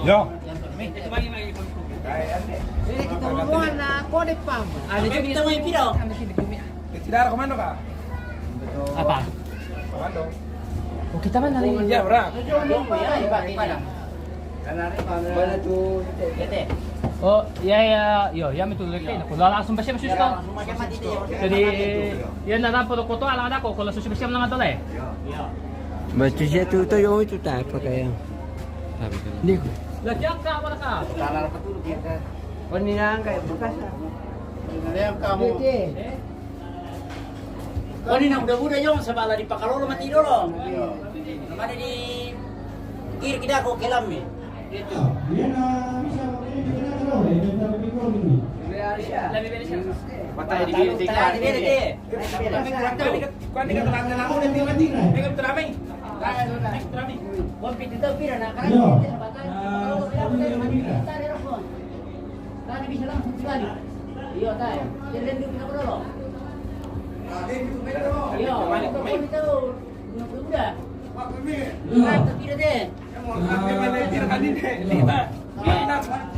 Yo. Jadi kita hubungan na kode pam. Ano yung kita mo yung piro? Ano sini bumi? Tidara komando ka? Apa? Komando. Oh, kita man nari. Ya, bra. Iba lang. Mana tu? Oh, yo, ya mituloy kayo. Kung lalakas ba siya masus ko? Jadi, yan na lang po ko to alam ako kung lasus siya lang atol eh. Macam siya tu yung itu tak apa kaya. Ni ko. Lagyan ka wala ka. Paninang kay bukas. Ngayon ka mo. Kani na muda-muda yung sa bala di pakalolo matidolo. Namanya di kiri kita ko kelam eh. Itu. Lebih beres siya. Patay di bili tingkat. Kuan di keterangan aku nanti mati. Pegang teramai. Teramai. Buat pintu tu pira nak kan? Tadi bisa langsung sekali. Iya tay. Jalan dulu kita dulu. Iya, kita itu udah. Tapi pira deh.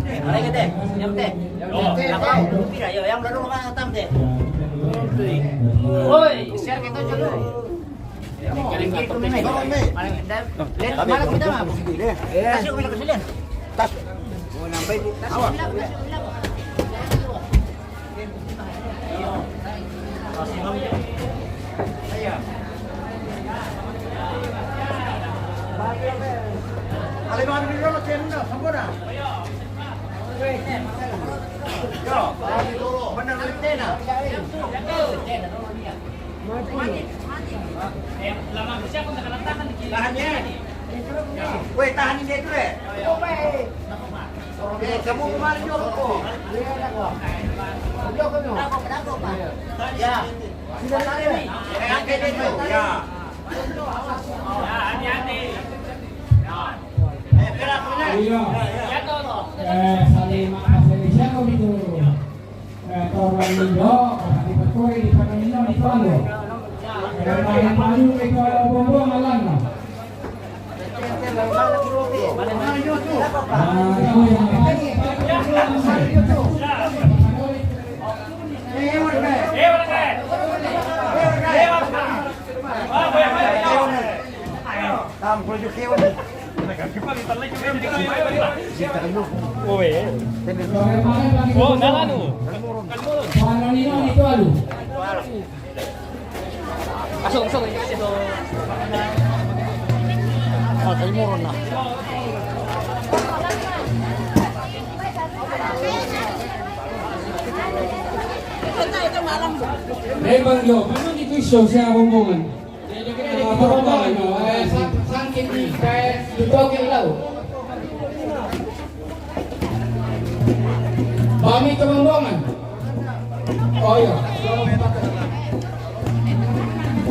Ada kita, yang teh. Yang pira, yo, yang baru makan atam teh. Oi, share kita dulu. Kali kita main. Mana kita mah? Kasih kami keselian. Tas. Mau nambah di tas. Awak. Alay mga nilolo, tiyan na, sampo na. Yo, benar balik tena. Lamang siya kung nakalantakan di Tahan niya. Weh, tahan ini dulu ya. Kamu kemarin juga kok. Ya. Sudah lari nih. Angkat itu. Ya. hati-hati. Iya. Ya toh. Saling makasih ko dito. Torang Lindo, di Patuloy, di Panamino, di Palo. Kaya malu ito bumbong alam na. Oh, nalanu. Panamino, di Palo. Masuk itu. Oh, tadi murun lah. Memang itu show siya bumbongan. Bumbongan, sangkin ni kaya lutok yung law. Bami ke bumbongan. Oh iya.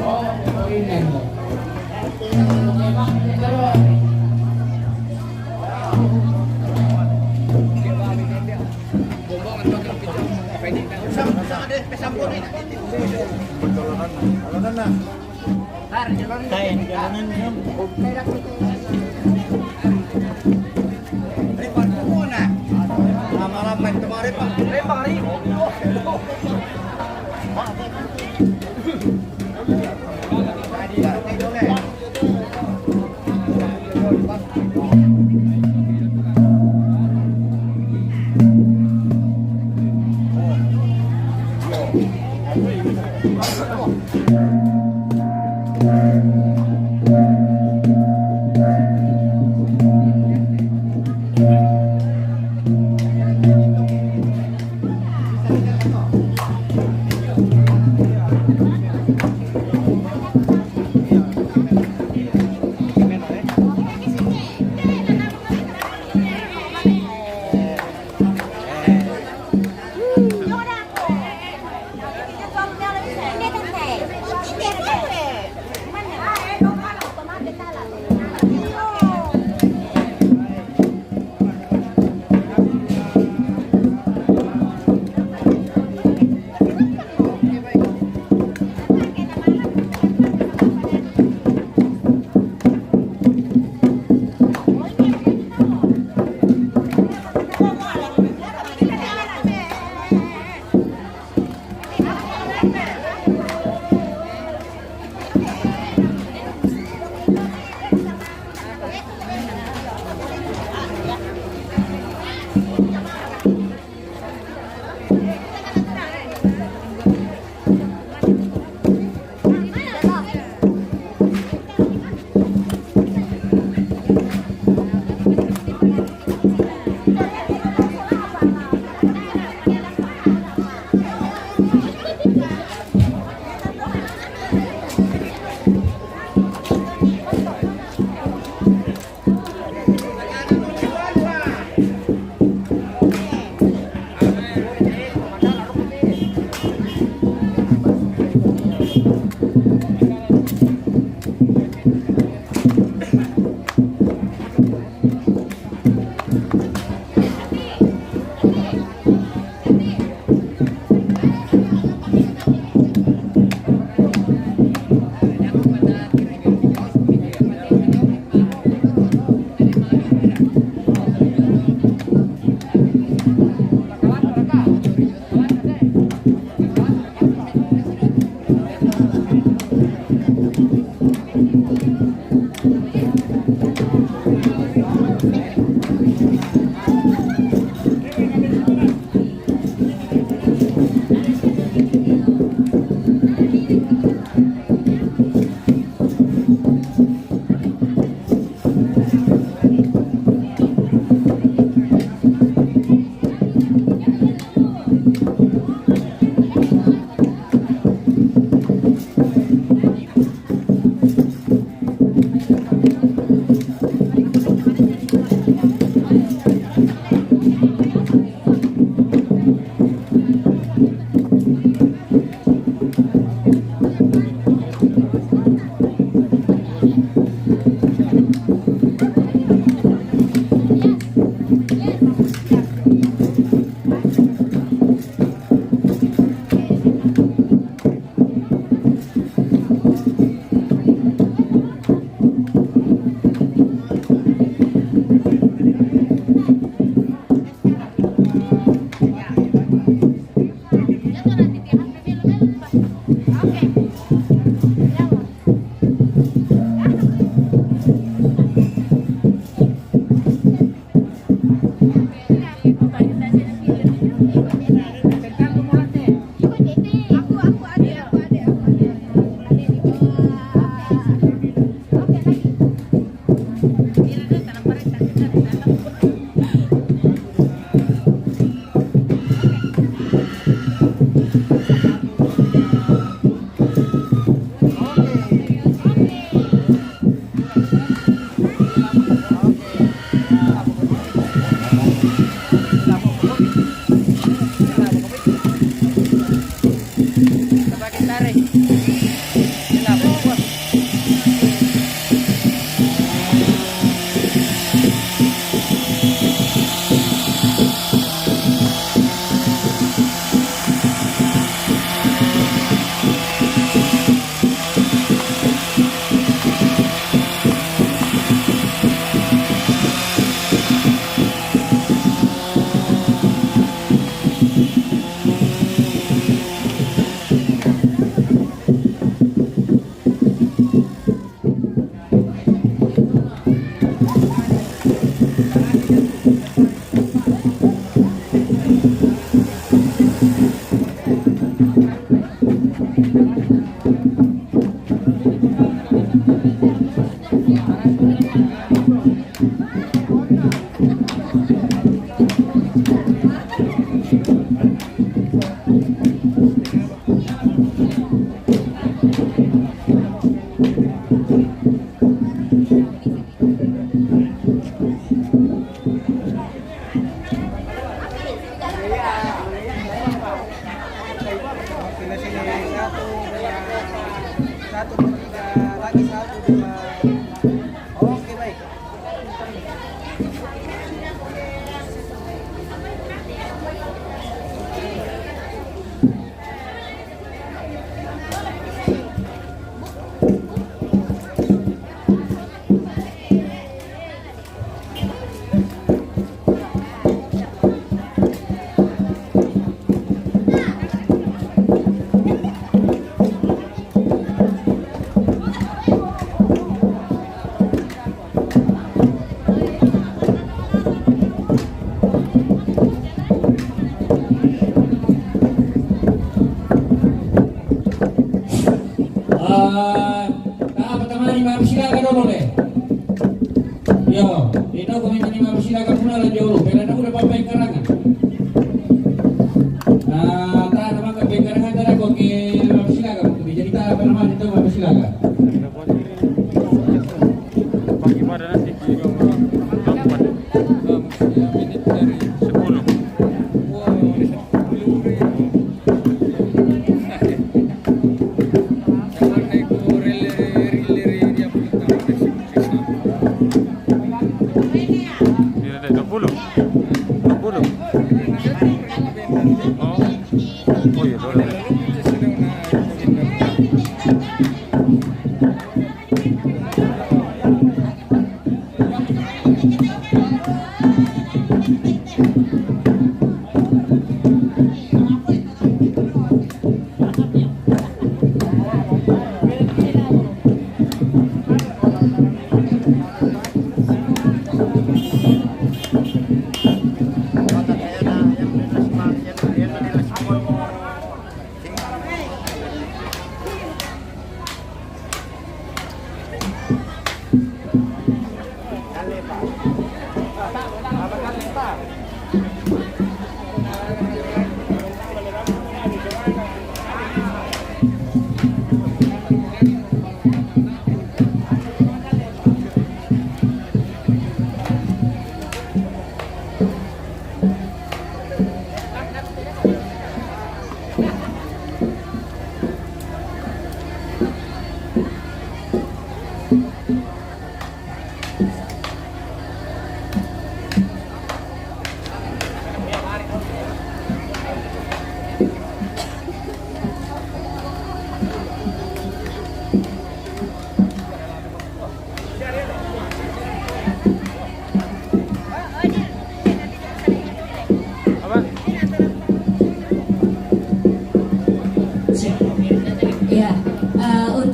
Oh, ini.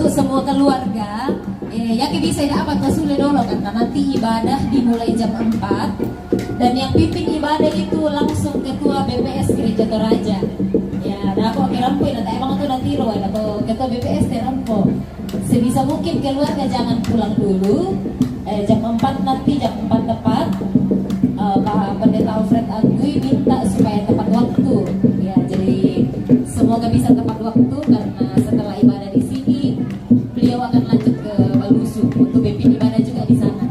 Semua keluarga yakin bisa dapat kasule dulu karena nanti ibadah dimulai jam 4 dan yang pimpin ibadah itu langsung ketua BPS Gereja Toraja ya. Nah aku rampo nanti emang itu nanti loh atau ketua BPS rampo sebisa mungkin keluarga jangan pulang dulu jam 4 nanti jam 4 tepat Pak Pendeta Alfred Agui minta supaya tepat waktu ya, jadi semoga bisa tepat waktu karena setelah ibadah di sini beliau akan lanjut ke Balusu untuk pimpin ibadah juga di sana.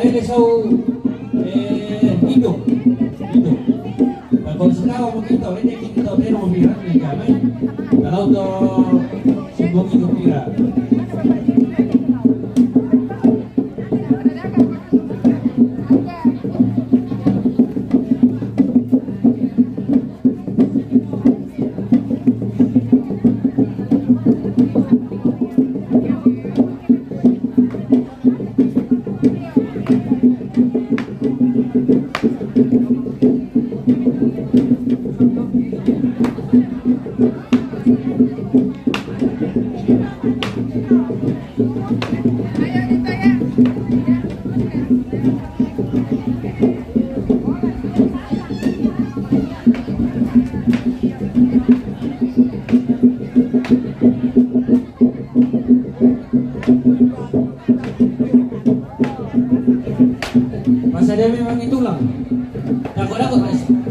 ele sau hidup. Kalau sekarang mau kita, ini kita mau bilang ni kami. Kalau tu sebelum itu kira. Masa dia memang itulah. Takut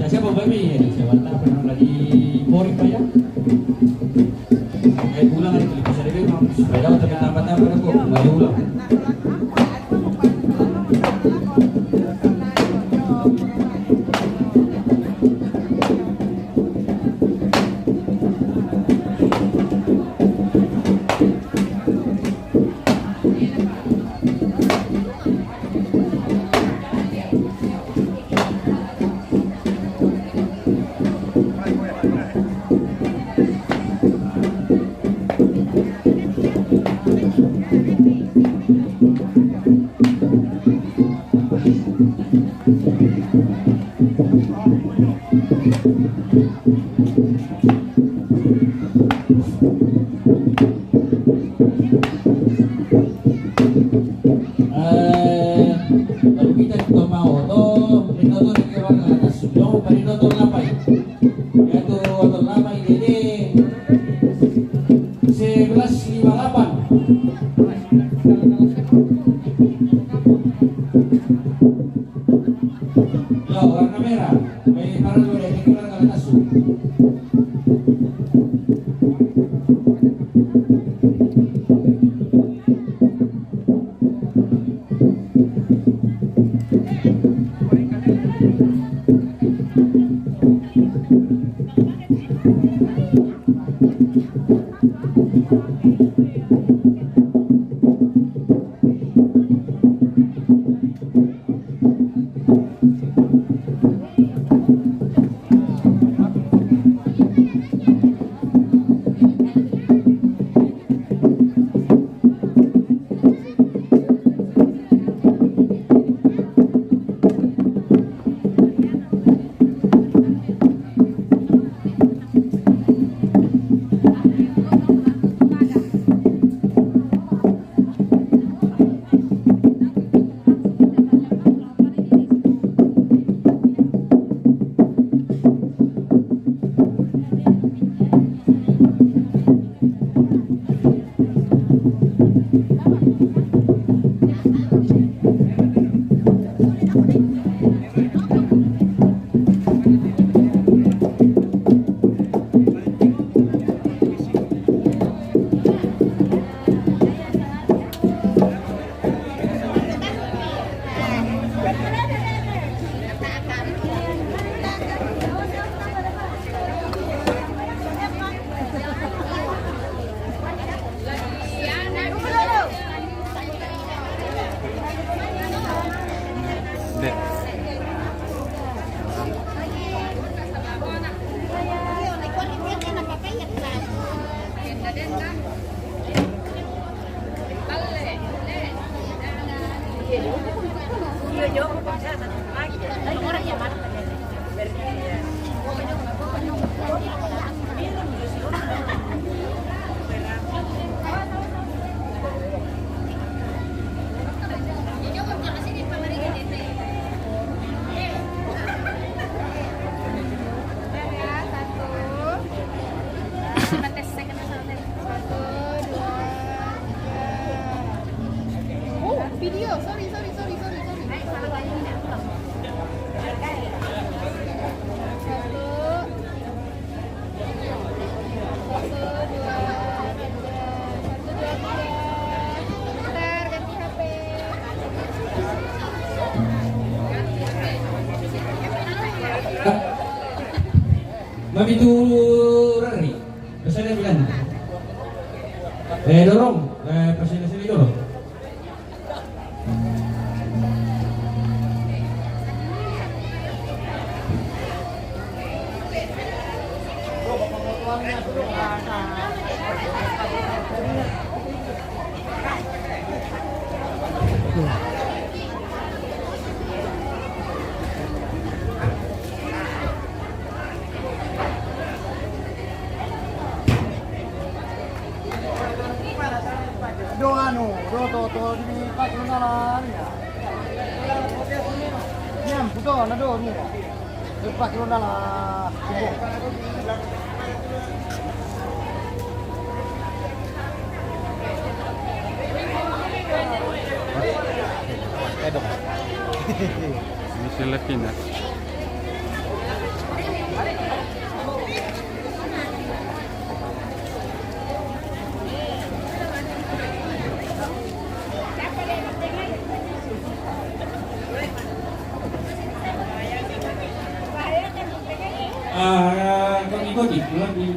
siapa babi ya? Siapa tak pernah lagi boring payah. Pulang hari masa dia memang supaya tahu tambah-tambah aku balik ulang. Kalau kita mau tuh, kita tuh dikira atas jauh pada nonton lapai, yaitu nonton lapai ini 11.58. Ya warna merah, baik para dua dikira atas. Rari. Presiden bilang. Dorong. Presiden sini dorong. Ini Filipina. Kami ikuti, lebih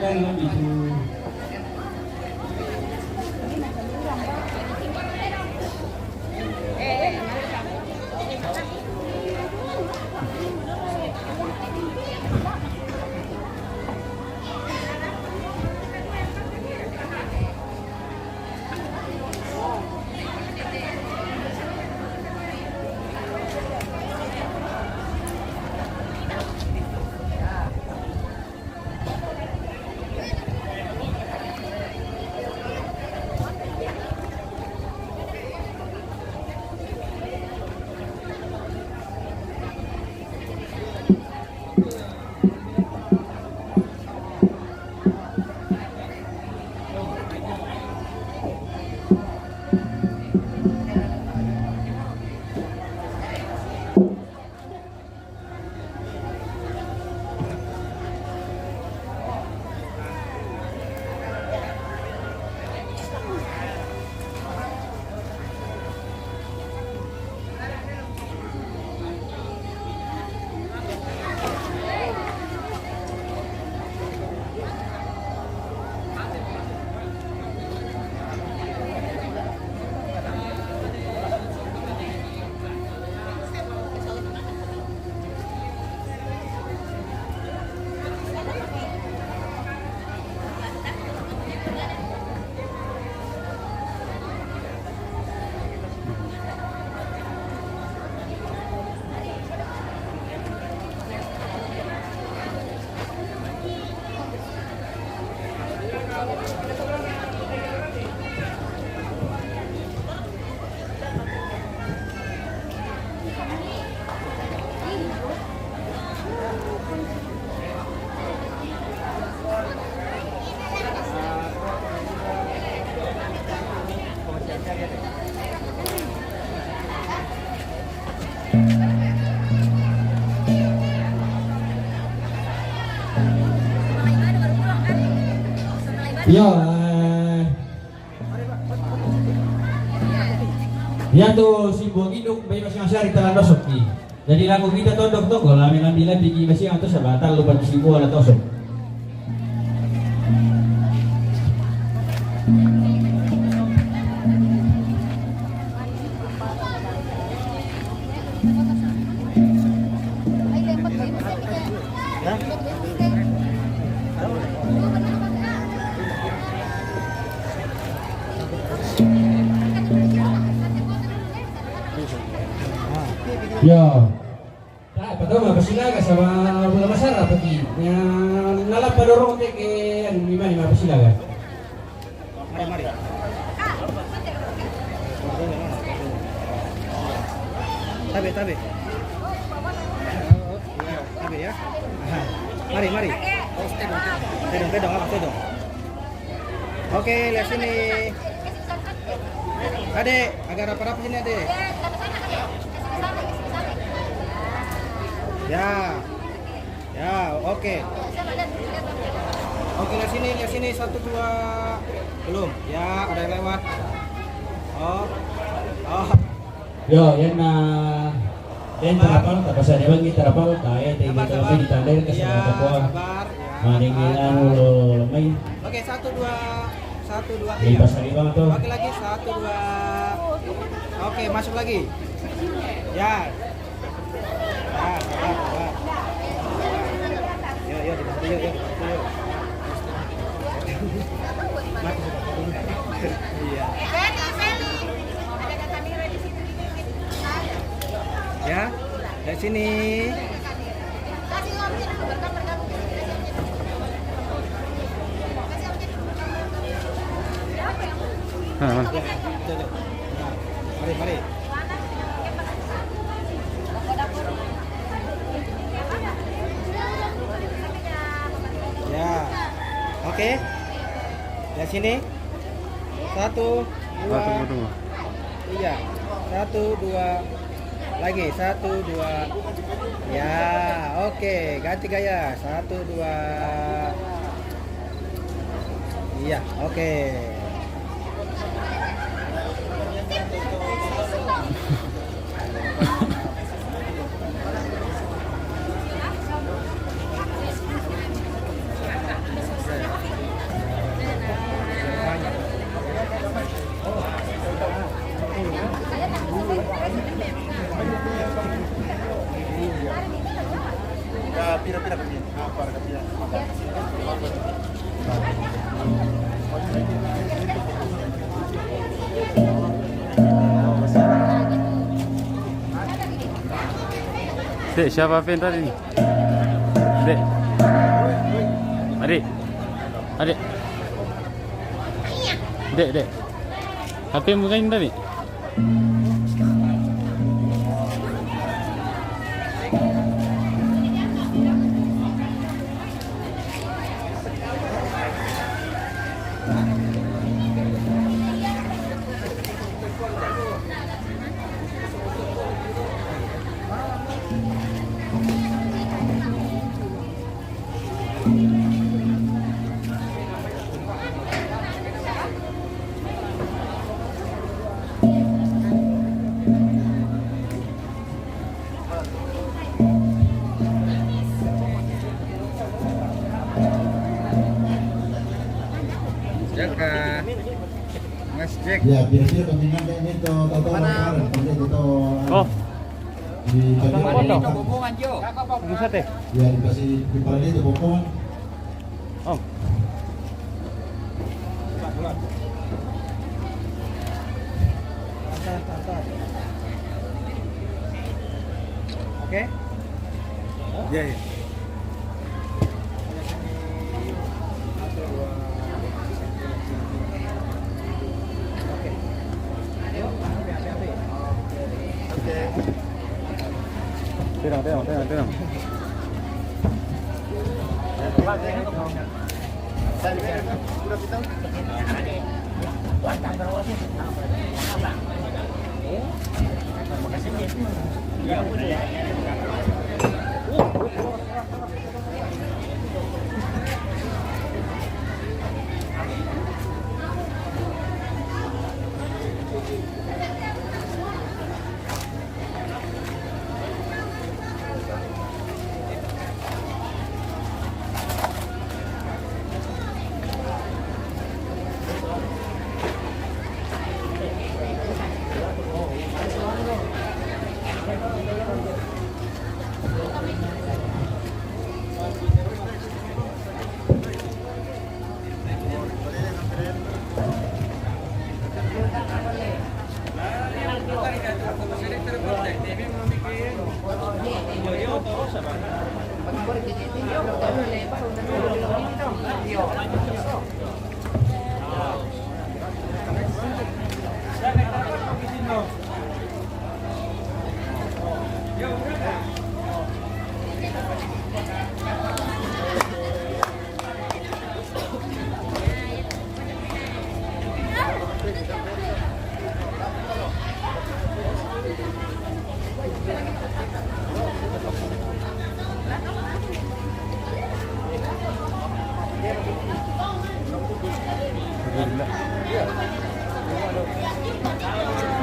ya tuh si buang hidup bayi masing-masing kita dosok ni. Jadi lagu kita todok toko lah ambil bigi masing atau sebatal lupa si buang atau tosok. Ya, tak betul mah Pasilaga sama Bola Masara pergi. Yang nalap pada dorong ke lima Pasilaga. Mari. Tabe. Tabe ya. Mari. Pedong. Oke, lihat sini. Adek, agak rapat-rapat sini, Adek. Ya, oke. Oke, lihat sini 1 2. Belum. Ya, ada yang lewat. Oh. Yo, yan terapal, tapos sa ibang terapal tayo, tayo lebih ditandai ke sama kapwa. Maringilan lo main. Oke, 1 2 1 2 Lipas 3. lagi bang tuh. Oke lagi 1 2. Oke, masuk lagi. Ya. Sabar. Yuk, dibantu yuk. Iya. Ya, dari sini. Mari. Ya, oke. Dari sini. 1 2. Iya. 1 2. Lagi 1 2. Ya, oke. Ganti gaya. 1 2. Iya, oke. Dek, siapa Vin tadi nih? Dek. Adik. Dek. HP bukain tadi. Ya, kira-kira pembinaan ini itu kemarin itu Oh, di Kemarin itu hubungan Jo. bisa teh. ya dikasih di kemarin itu pokoknya. Oh. Oke? Iya. Tenang.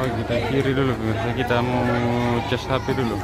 Oh, kita kiri dulu, kita mau cas HP dulu.